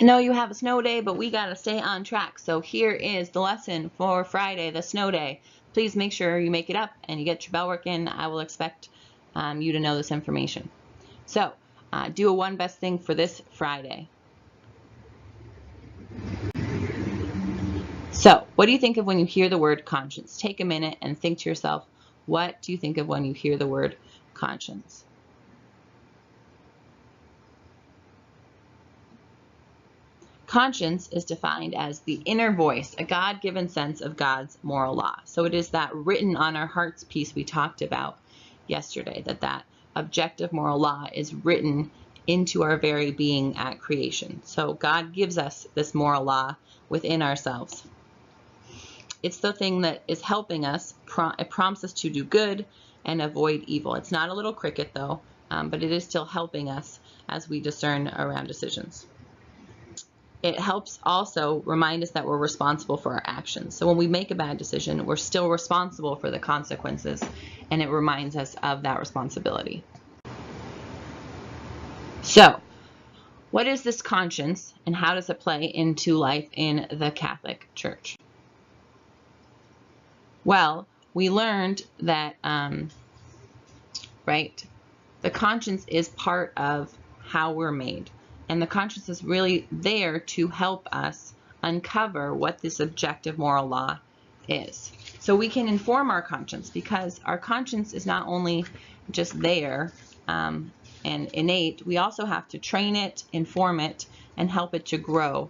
I know you have a snow day, but we got to stay on track. So here is the lesson for Friday, the snow day. Please make sure you make it up and you get your bell work in. I will expect you to know this information. So do a one best thing for this Friday. So what do you think of when you hear the word conscience? Take a minute and think to yourself, what do you think of when you hear the word conscience? Conscience is defined as the inner voice, a God-given sense of God's moral law. So it is that written on our hearts piece we talked about yesterday, that objective moral law is written into our very being at creation. So God gives us this moral law within ourselves. It's the thing that is helping us. It prompts us to do good and avoid evil. It's not a little cricket though, but it is still helping us as we discern around decisions. It helps also remind us that we're responsible for our actions. So when we make a bad decision, we're still responsible for the consequences, and it reminds us of that responsibility. So, what is this conscience, and how does it play into life in the Catholic Church? Well, we learned that, the conscience is part of how we're made. And the conscience is really there to help us uncover what this objective moral law is. So we can inform our conscience, because our conscience is not only just there and innate, we also have to train it, inform it, and help it to grow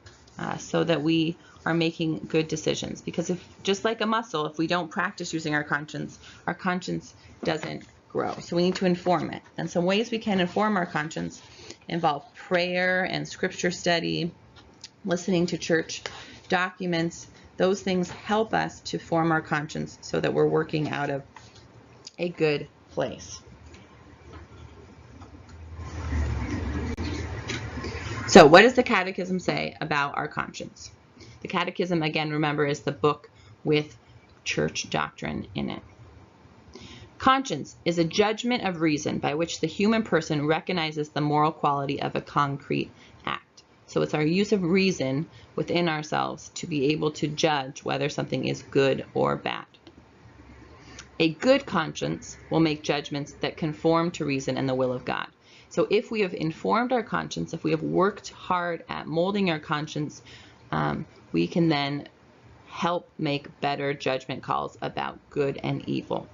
so that we are making good decisions. Because if, just like a muscle, if we don't practice using our conscience doesn't grow. So we need to inform it. And some ways we can inform our conscience involve prayer and scripture study, listening to church documents. Those things help us to form our conscience so that we're working out of a good place. So what does the Catechism say about our conscience? The Catechism, again, remember, is the book with church doctrine in it. Conscience is a judgment of reason by which the human person recognizes the moral quality of a concrete act. So it's our use of reason within ourselves to be able to judge whether something is good or bad. A good conscience will make judgments that conform to reason and the will of God. So if we have informed our conscience, if we have worked hard at molding our conscience, we can then help make better judgment calls about good and evil.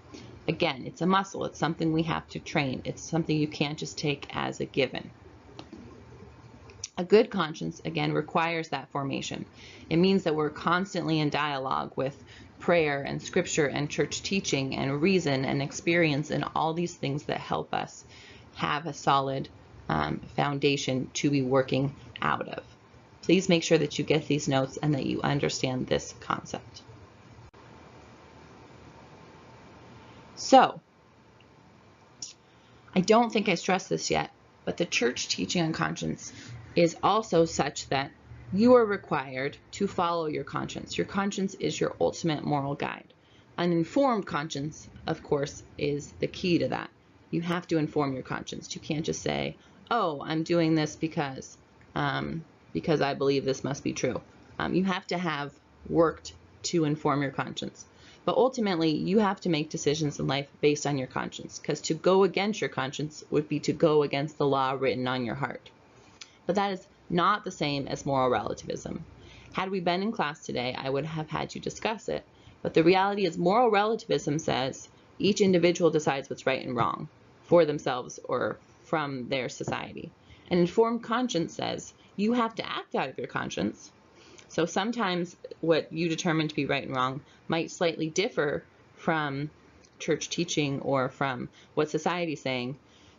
Again, it's a muscle. It's something we have to train. It's something you can't just take as a given. A good conscience, again, requires that formation. It means that we're constantly in dialogue with prayer and scripture and church teaching and reason and experience and all these things that help us have a solid foundation to be working out of. Please make sure that you get these notes and that you understand this concept. So, I don't think I stressed this yet, but the church teaching on conscience is also such that you are required to follow your conscience. Your conscience is your ultimate moral guide. An informed conscience, of course, is the key to that. You have to inform your conscience. You can't just say, oh, I'm doing this because I believe this must be true. You have to have worked to inform your conscience. But ultimately, you have to make decisions in life based on your conscience, because to go against your conscience would be to go against the law written on your heart. But that is not the same as moral relativism. Had we been in class today, I would have had you discuss it. But the reality is moral relativism says each individual decides what's right and wrong for themselves or from their society. An informed conscience says you have to act out of your conscience. So sometimes what you determine to be right and wrong might slightly differ from church teaching or from what society is saying,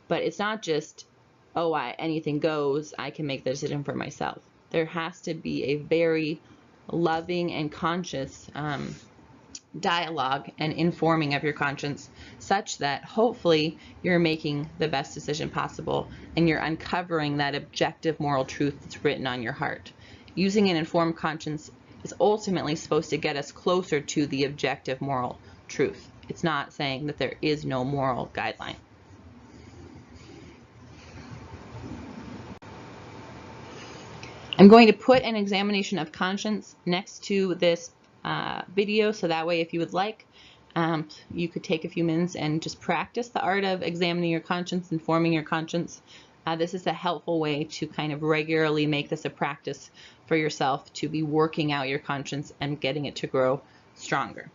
but it's not just, oh, anything goes, I can make the decision for myself. There has to be a very loving and conscious dialogue and informing of your conscience such that hopefully you're making the best decision possible and you're uncovering that objective moral truth that's written on your heart. Using an informed conscience is ultimately supposed to get us closer to the objective moral truth. It's not saying that there is no moral guideline. I'm going to put an examination of conscience next to this video, so that way if you would like, you could take a few minutes and just practice the art of examining your conscience and forming your conscience. This is a helpful way to kind of regularly make this a practice for yourself to be working out your conscience and getting it to grow stronger.